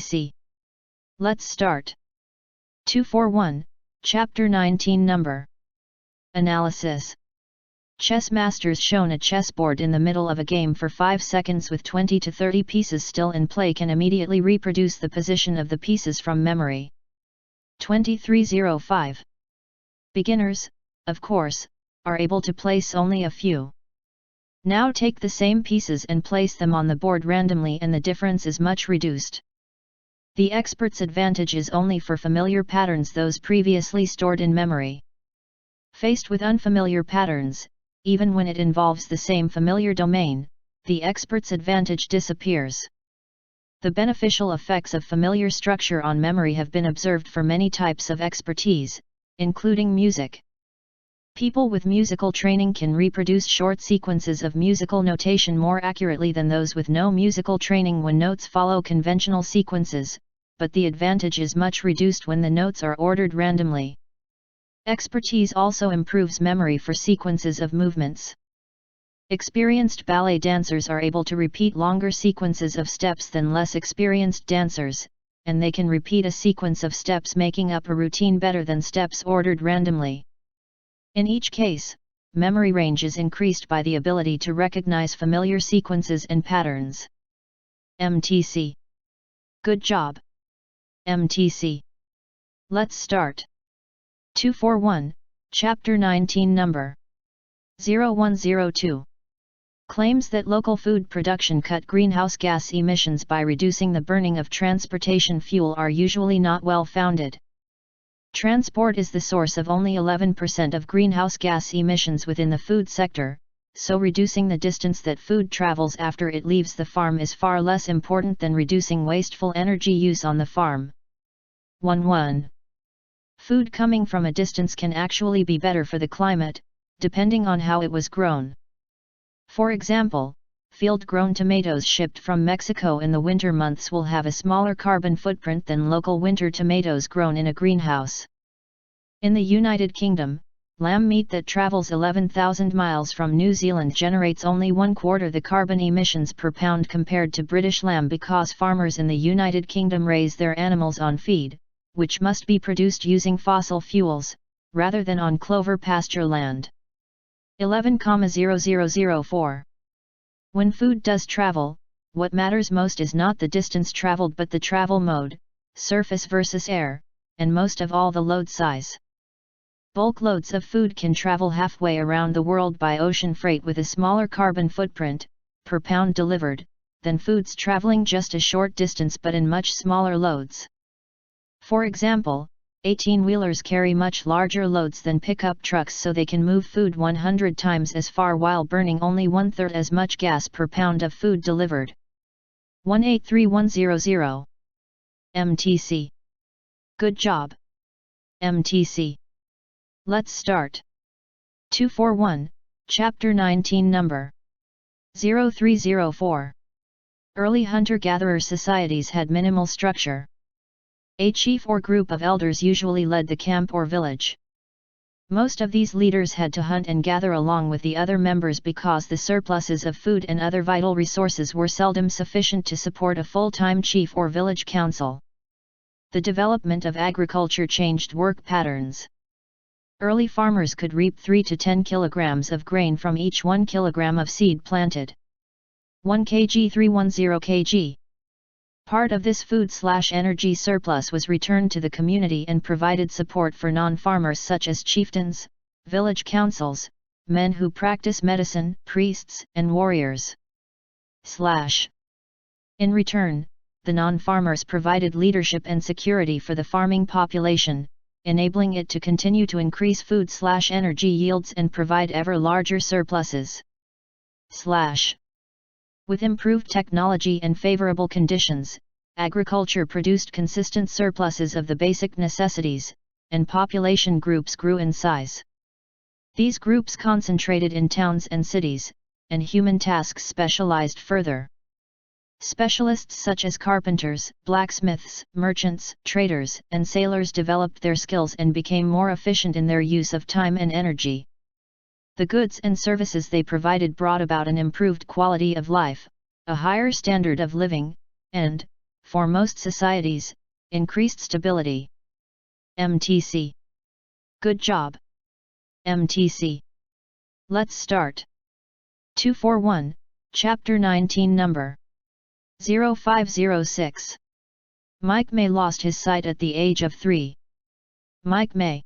MTC. Let's start. 241, Chapter 19 Number Analysis. Chess masters shown a chessboard in the middle of a game for 5 seconds with 20 to 30 pieces still in play can immediately reproduce the position of the pieces from memory. 2305. Beginners, of course, are able to place only a few. Now take the same pieces and place them on the board randomly and the difference is much reduced. The expert's advantage is only for familiar patterns, those previously stored in memory. Faced with unfamiliar patterns, even when it involves the same familiar domain, the expert's advantage disappears. The beneficial effects of familiar structure on memory have been observed for many types of expertise, including music. People with musical training can reproduce short sequences of musical notation more accurately than those with no musical training when notes follow conventional sequences, but the advantage is much reduced when the notes are ordered randomly. Expertise also improves memory for sequences of movements. Experienced ballet dancers are able to repeat longer sequences of steps than less experienced dancers, and they can repeat a sequence of steps making up a routine better than steps ordered randomly. In each case, memory range is increased by the ability to recognize familiar sequences and patterns. MTC. Good job. MTC. Let's start. 241, Chapter 19 Number 0102. Claims that local food production cut greenhouse gas emissions by reducing the burning of transportation fuel are usually not well founded. Transport is the source of only 11% of greenhouse gas emissions within the food sector, so reducing the distance that food travels after it leaves the farm is far less important than reducing wasteful energy use on the farm. 11. Food coming from a distance can actually be better for the climate, depending on how it was grown. For example, field-grown tomatoes shipped from Mexico in the winter months will have a smaller carbon footprint than local winter tomatoes grown in a greenhouse. In the United Kingdom, lamb meat that travels 11,000 miles from New Zealand generates only 1/4 the carbon emissions per pound compared to British lamb because farmers in the United Kingdom raise their animals on feed, which must be produced using fossil fuels, rather than on clover pasture land. 11,0004. When food does travel, what matters most is not the distance traveled but the travel mode, surface versus air, and most of all the load size. Bulk loads of food can travel halfway around the world by ocean freight with a smaller carbon footprint, per pound delivered, than foods traveling just a short distance but in much smaller loads. For example, 18-wheelers carry much larger loads than pickup trucks so they can move food 100 times as far while burning only 1/3 as much gas per pound of food delivered. 183100. MTC. Good job. MTC. Let's start. 241, Chapter 19 Number 0304. Early hunter-gatherer societies had minimal structure. A chief or group of elders usually led the camp or village. Most of these leaders had to hunt and gather along with the other members because the surpluses of food and other vital resources were seldom sufficient to support a full-time chief or village council. The development of agriculture changed work patterns. Early farmers could reap 3 to 10 kilograms of grain from each 1 kilogram of seed planted. 1 kg 310 kg. Part of this food/energy surplus was returned to the community and provided support for non-farmers such as chieftains, village councils, men who practice medicine, priests, and warriors. In return, the non-farmers provided leadership and security for the farming population, enabling it to continue to increase food/energy yields and provide ever larger surpluses. With improved technology and favorable conditions, agriculture produced consistent surpluses of the basic necessities, and population groups grew in size. These groups concentrated in towns and cities, and human tasks specialized further. Specialists such as carpenters, blacksmiths, merchants, traders, and sailors developed their skills and became more efficient in their use of time and energy. The goods and services they provided brought about an improved quality of life, a higher standard of living, and, for most societies, increased stability. MTC. Good job. MTC. Let's start. 241, Chapter 19, Number 0506. Mike May lost his sight at the age of 3. Mike May.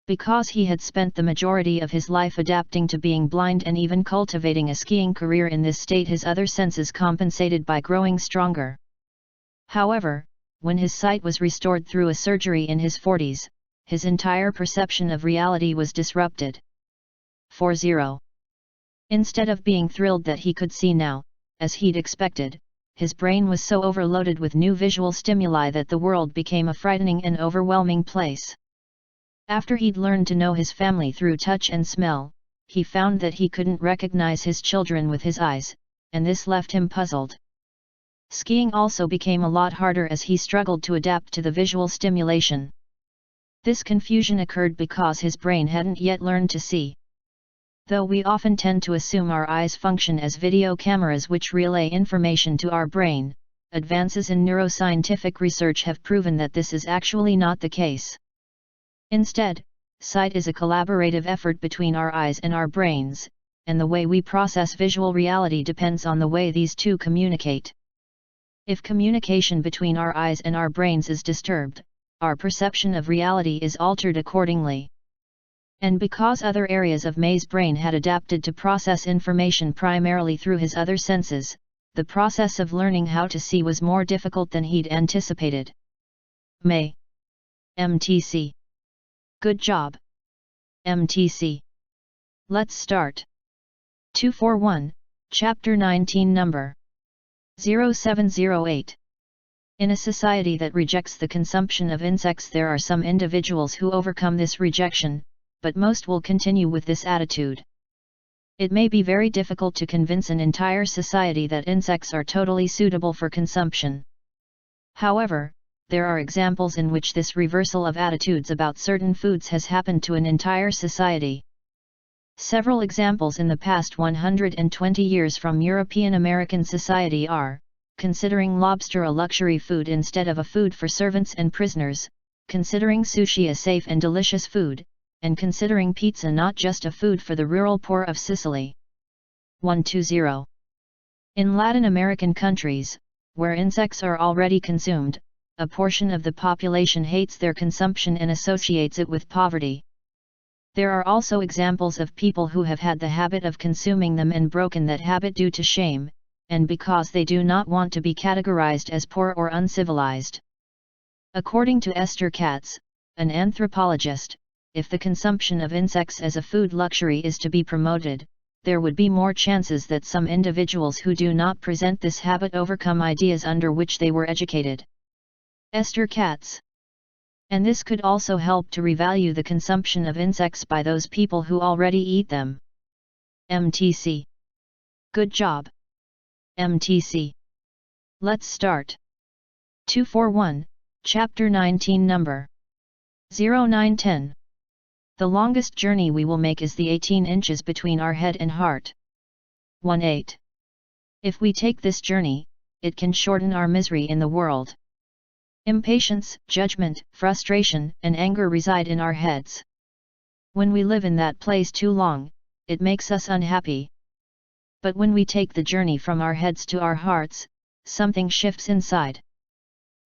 Because he had spent the majority of his life adapting to being blind and even cultivating a skiing career in this state, his other senses compensated by growing stronger. However, when his sight was restored through a surgery in his 40s, his entire perception of reality was disrupted. 40. Instead of being thrilled that he could see now, as he'd expected, his brain was so overloaded with new visual stimuli that the world became a frightening and overwhelming place. After he'd learned to know his family through touch and smell, he found that he couldn't recognize his children with his eyes, and this left him puzzled. Skiing also became a lot harder as he struggled to adapt to the visual stimulation. This confusion occurred because his brain hadn't yet learned to see. Though we often tend to assume our eyes function as video cameras which relay information to our brain, advances in neuroscientific research have proven that this is actually not the case. Instead, sight is a collaborative effort between our eyes and our brains, and the way we process visual reality depends on the way these two communicate. If communication between our eyes and our brains is disturbed, our perception of reality is altered accordingly. And because other areas of May's brain had adapted to process information primarily through his other senses, the process of learning how to see was more difficult than he'd anticipated. May. MTC. Good job. MTC. Let's start. 241, Chapter 19, Number 0708. In a society that rejects the consumption of insects, there are some individuals who overcome this rejection, but most will continue with this attitude. It may be very difficult to convince an entire society that insects are totally suitable for consumption. However, there are examples in which this reversal of attitudes about certain foods has happened to an entire society. Several examples in the past 120 years from European American society are: considering lobster a luxury food instead of a food for servants and prisoners, considering sushi a safe and delicious food, and considering pizza not just a food for the rural poor of Sicily. 120. In Latin American countries, where insects are already consumed, a portion of the population hates their consumption and associates it with poverty. There are also examples of people who have had the habit of consuming them and broken that habit due to shame, and because they do not want to be categorized as poor or uncivilized. According to Esther Katz, an anthropologist, if the consumption of insects as a food luxury is to be promoted, there would be more chances that some individuals who do not present this habit overcome ideas under which they were educated. Esther Katz. And this could also help to revalue the consumption of insects by those people who already eat them. MTC. Good job. MTC. Let's start. 241, Chapter 19, Number 0910. The longest journey we will make is the 18 inches between our head and heart. 18. If we take this journey, it can shorten our misery in the world. Impatience, judgment, frustration, and anger reside in our heads. When we live in that place too long, it makes us unhappy. But when we take the journey from our heads to our hearts, something shifts inside.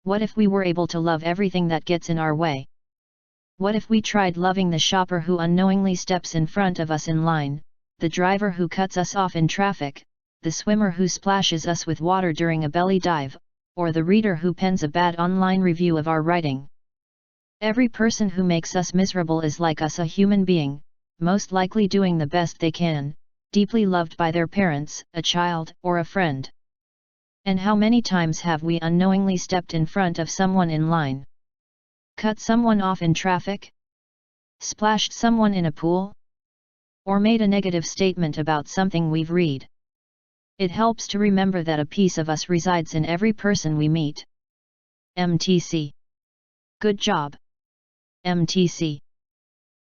What if we were able to love everything that gets in our way? What if we tried loving the shopper who unknowingly steps in front of us in line, the driver who cuts us off in traffic, the swimmer who splashes us with water during a belly dive, or the reader who pens a bad online review of our writing? Every person who makes us miserable is like us, a human being, most likely doing the best they can, deeply loved by their parents, a child, or a friend. And how many times have we unknowingly stepped in front of someone in line? Cut someone off in traffic? Splashed someone in a pool? Or made a negative statement about something we've read? It helps to remember that a piece of us resides in every person we meet. MTC. Good job. MTC.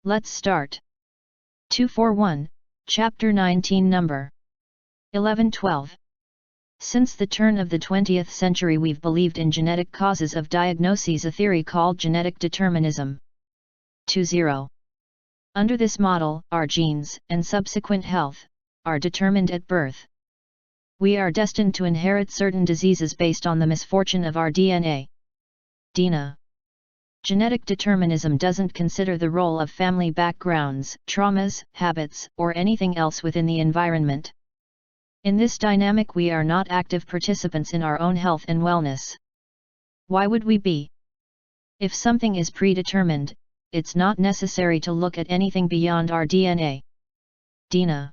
Let's start. 241, Chapter 19, Number 1112. Since the turn of the 20th century we've believed in genetic causes of diagnoses, a theory called genetic determinism. 20. Under this model, our genes, and subsequent health, are determined at birth. We are destined to inherit certain diseases based on the misfortune of our DNA. DNA. Genetic determinism doesn't consider the role of family backgrounds, traumas, habits, or anything else within the environment. In this dynamic we are not active participants in our own health and wellness. Why would we be? If something is predetermined, it's not necessary to look at anything beyond our DNA. DNA.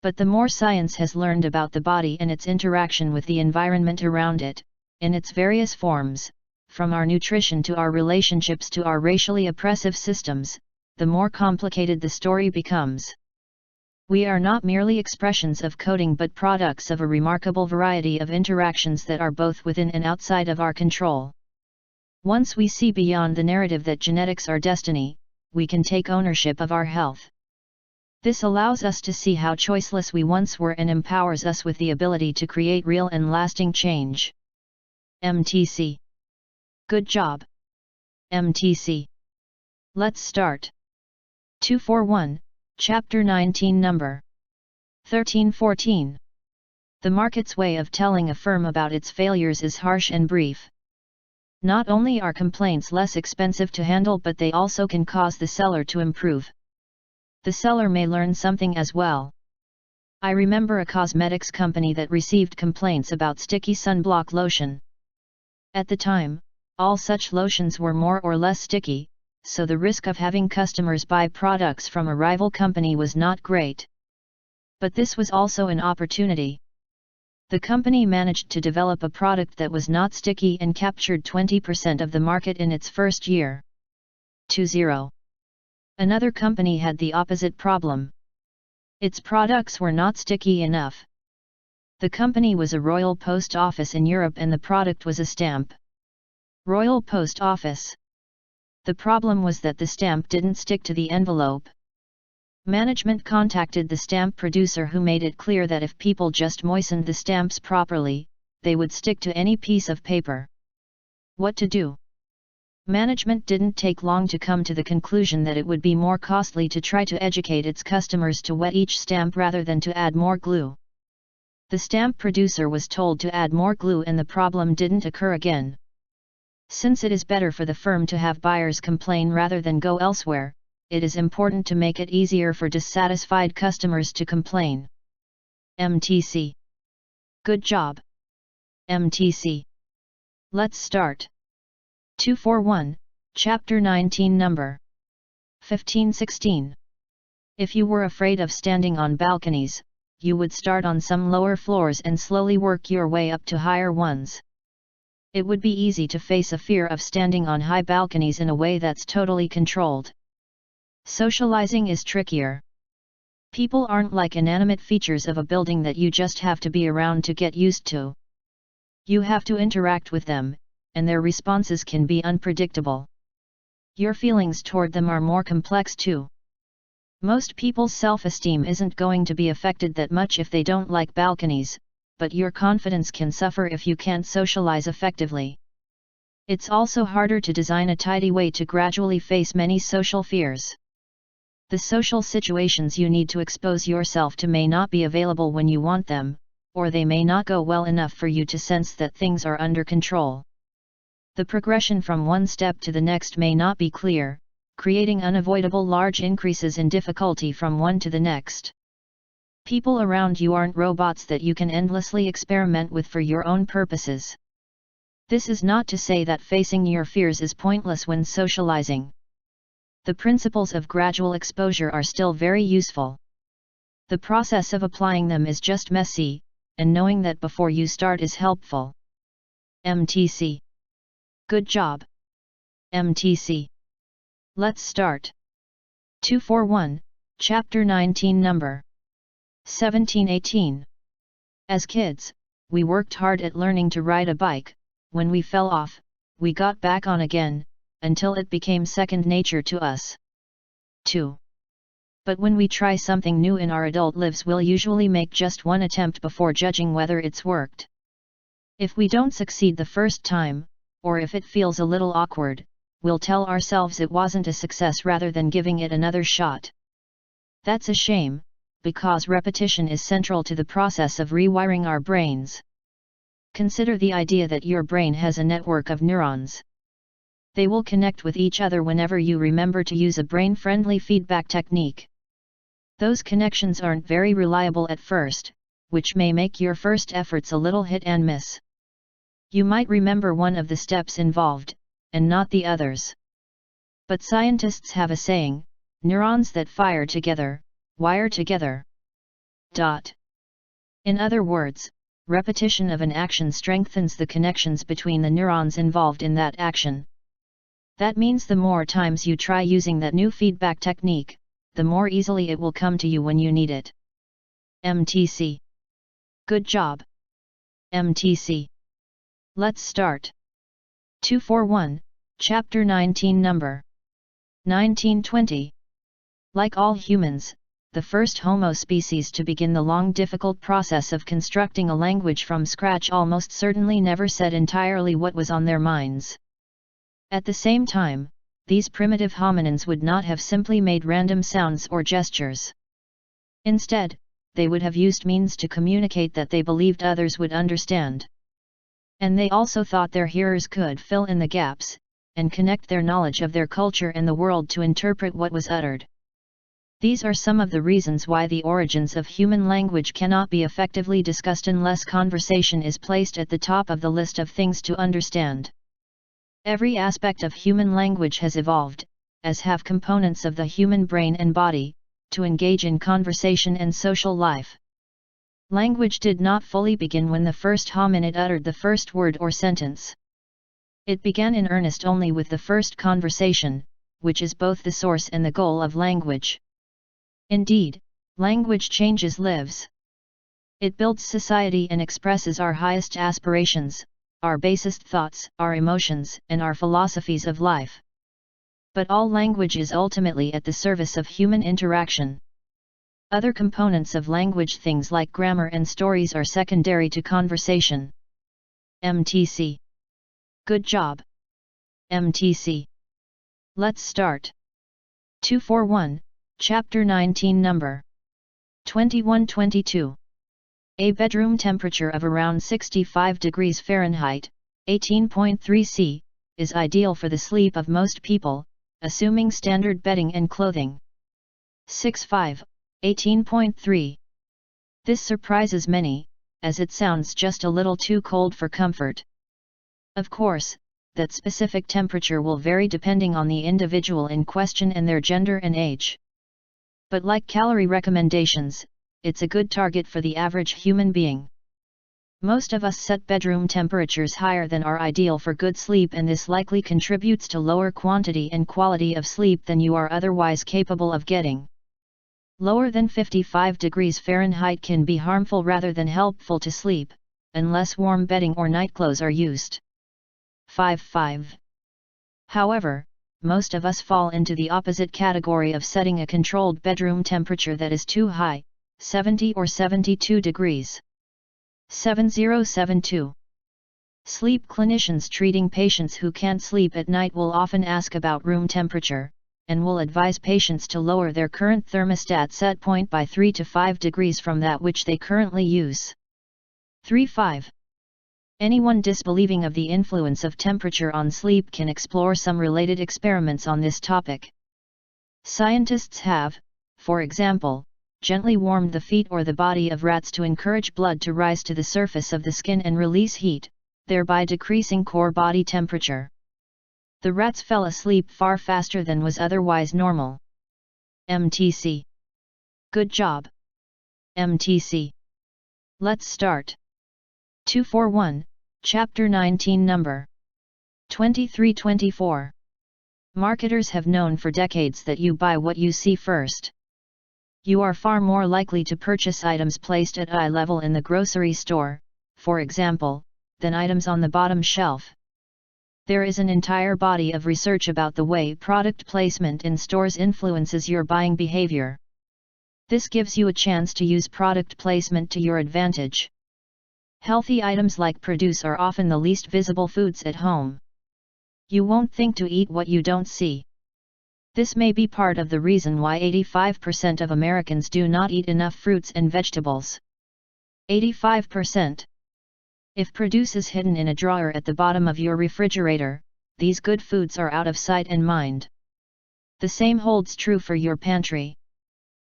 But the more science has learned about the body and its interaction with the environment around it, in its various forms, from our nutrition to our relationships to our racially oppressive systems, the more complicated the story becomes. We are not merely expressions of coding but products of a remarkable variety of interactions that are both within and outside of our control. Once we see beyond the narrative that genetics are destiny, we can take ownership of our health. This allows us to see how choiceless we once were and empowers us with the ability to create real and lasting change. MTC. Good job. MTC. Let's start. 241, Chapter 19, Number 1314. The market's way of telling a firm about its failures is harsh and brief. Not only are complaints less expensive to handle, but they also can cause the seller to improve. The seller may learn something as well. I remember a cosmetics company that received complaints about sticky sunblock lotion. At the time, all such lotions were more or less sticky, so the risk of having customers buy products from a rival company was not great. But this was also an opportunity. The company managed to develop a product that was not sticky and captured 20% of the market in its first year. 20. Another company had the opposite problem. Its products were not sticky enough. The company was a Royal Post Office in Europe and the product was a stamp. Royal Post Office. The problem was that the stamp didn't stick to the envelope. Management contacted the stamp producer, who made it clear that if people just moistened the stamps properly, they would stick to any piece of paper. What to do? Management didn't take long to come to the conclusion that it would be more costly to try to educate its customers to wet each stamp rather than to add more glue. The stamp producer was told to add more glue and the problem didn't occur again. Since it is better for the firm to have buyers complain rather than go elsewhere, it is important to make it easier for dissatisfied customers to complain. MTC. Good job. MTC. Let's start. 241, Chapter 19, Number 1516. If you were afraid of standing on balconies, you would start on some lower floors and slowly work your way up to higher ones. It would be easy to face a fear of standing on high balconies in a way that's totally controlled. Socializing is trickier. People aren't like inanimate features of a building that you just have to be around to get used to. You have to interact with them, and their responses can be unpredictable. Your feelings toward them are more complex too. Most people's self-esteem isn't going to be affected that much if they don't like balconies, but your confidence can suffer if you can't socialize effectively. It's also harder to design a tidy way to gradually face many social fears. The social situations you need to expose yourself to may not be available when you want them, or they may not go well enough for you to sense that things are under control. The progression from one step to the next may not be clear, creating unavoidable large increases in difficulty from one to the next. People around you aren't robots that you can endlessly experiment with for your own purposes. This is not to say that facing your fears is pointless when socializing. The principles of gradual exposure are still very useful. The process of applying them is just messy, and knowing that before you start is helpful. MTC. Good job. MTC. Let's start. 241, Chapter 19, Number 1718. As kids, we worked hard at learning to ride a bike. When we fell off, we got back on again, until it became second nature to us. 2. But when we try something new in our adult lives, we'll usually make just one attempt before judging whether it's worked. If we don't succeed the first time, or if it feels a little awkward, we'll tell ourselves it wasn't a success rather than giving it another shot. That's a shame, because repetition is central to the process of rewiring our brains. Consider the idea that your brain has a network of neurons. They will connect with each other whenever you remember to use a brain-friendly feedback technique. Those connections aren't very reliable at first, which may make your first efforts a little hit and miss. You might remember one of the steps involved, and not the others. But scientists have a saying, neurons that fire together, wire together. In other words, repetition of an action strengthens the connections between the neurons involved in that action. That means the more times you try using that new feedback technique, the more easily it will come to you when you need it. MTC. Good job. MTC. Let's start. 241, Chapter 19, Number 1920. Like all humans, the first Homo species to begin the long difficult process of constructing a language from scratch almost certainly never said entirely what was on their minds. At the same time, these primitive hominins would not have simply made random sounds or gestures. Instead, they would have used means to communicate that they believed others would understand. And they also thought their hearers could fill in the gaps, and connect their knowledge of their culture and the world to interpret what was uttered. These are some of the reasons why the origins of human language cannot be effectively discussed unless conversation is placed at the top of the list of things to understand. Every aspect of human language has evolved, as have components of the human brain and body, to engage in conversation and social life. Language did not fully begin when the first hominid uttered the first word or sentence. It began in earnest only with the first conversation, which is both the source and the goal of language. Indeed, language changes lives. It builds society and expresses our highest aspirations, our basest thoughts, our emotions, and our philosophies of life. But all language is ultimately at the service of human interaction. Other components of language, things like grammar and stories, are secondary to conversation. MTC. Good job. MTC. Let's start. 241, Chapter 19, Number 2122. A bedroom temperature of around 65 degrees Fahrenheit, 18.3 C, is ideal for the sleep of most people, assuming standard bedding and clothing. 6.5, 18.3. This surprises many, as it sounds just a little too cold for comfort. Of course, that specific temperature will vary depending on the individual in question and their gender and age. But like calorie recommendations, it's a good target for the average human being. Most of us set bedroom temperatures higher than are ideal for good sleep, and this likely contributes to lower quantity and quality of sleep than you are otherwise capable of getting. Lower than 55 degrees Fahrenheit can be harmful rather than helpful to sleep, unless warm bedding or nightclothes are used. 5.5. However, most of us fall into the opposite category of setting a controlled bedroom temperature that is too high, 70 or 72 degrees. 7072. Sleep clinicians treating patients who can't sleep at night will often ask about room temperature, and will advise patients to lower their current thermostat set point by 3 to 5 degrees from that which they currently use. 3.5. Anyone disbelieving of the influence of temperature on sleep can explore some related experiments on this topic. Scientists have, for example, gently warmed the feet or the body of rats to encourage blood to rise to the surface of the skin and release heat, thereby decreasing core body temperature. The rats fell asleep far faster than was otherwise normal. MTC. Good job. MTC. Let's start. 241, Chapter 19, Number 2324. Marketers have known for decades that you buy what you see first. You are far more likely to purchase items placed at eye level in the grocery store, for example, than items on the bottom shelf. There is an entire body of research about the way product placement in stores influences your buying behavior. This gives you a chance to use product placement to your advantage. Healthy items like produce are often the least visible foods at home. You won't think to eat what you don't see. This may be part of the reason why 85% of Americans do not eat enough fruits and vegetables. 85%. If produce is hidden in a drawer at the bottom of your refrigerator, these good foods are out of sight and mind. The same holds true for your pantry.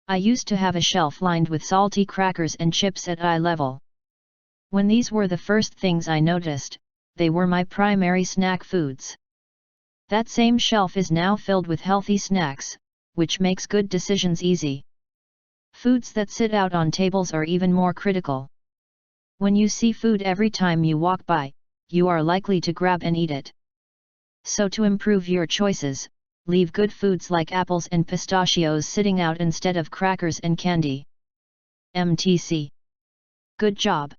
I used to have a shelf lined with salty crackers and chips at eye level. When these were the first things I noticed, they were my primary snack foods. That same shelf is now filled with healthy snacks, which makes good decisions easy. Foods that sit out on tables are even more critical. When you see food every time you walk by, you are likely to grab and eat it. So to improve your choices, leave good foods like apples and pistachios sitting out instead of crackers and candy. MTC. Good job.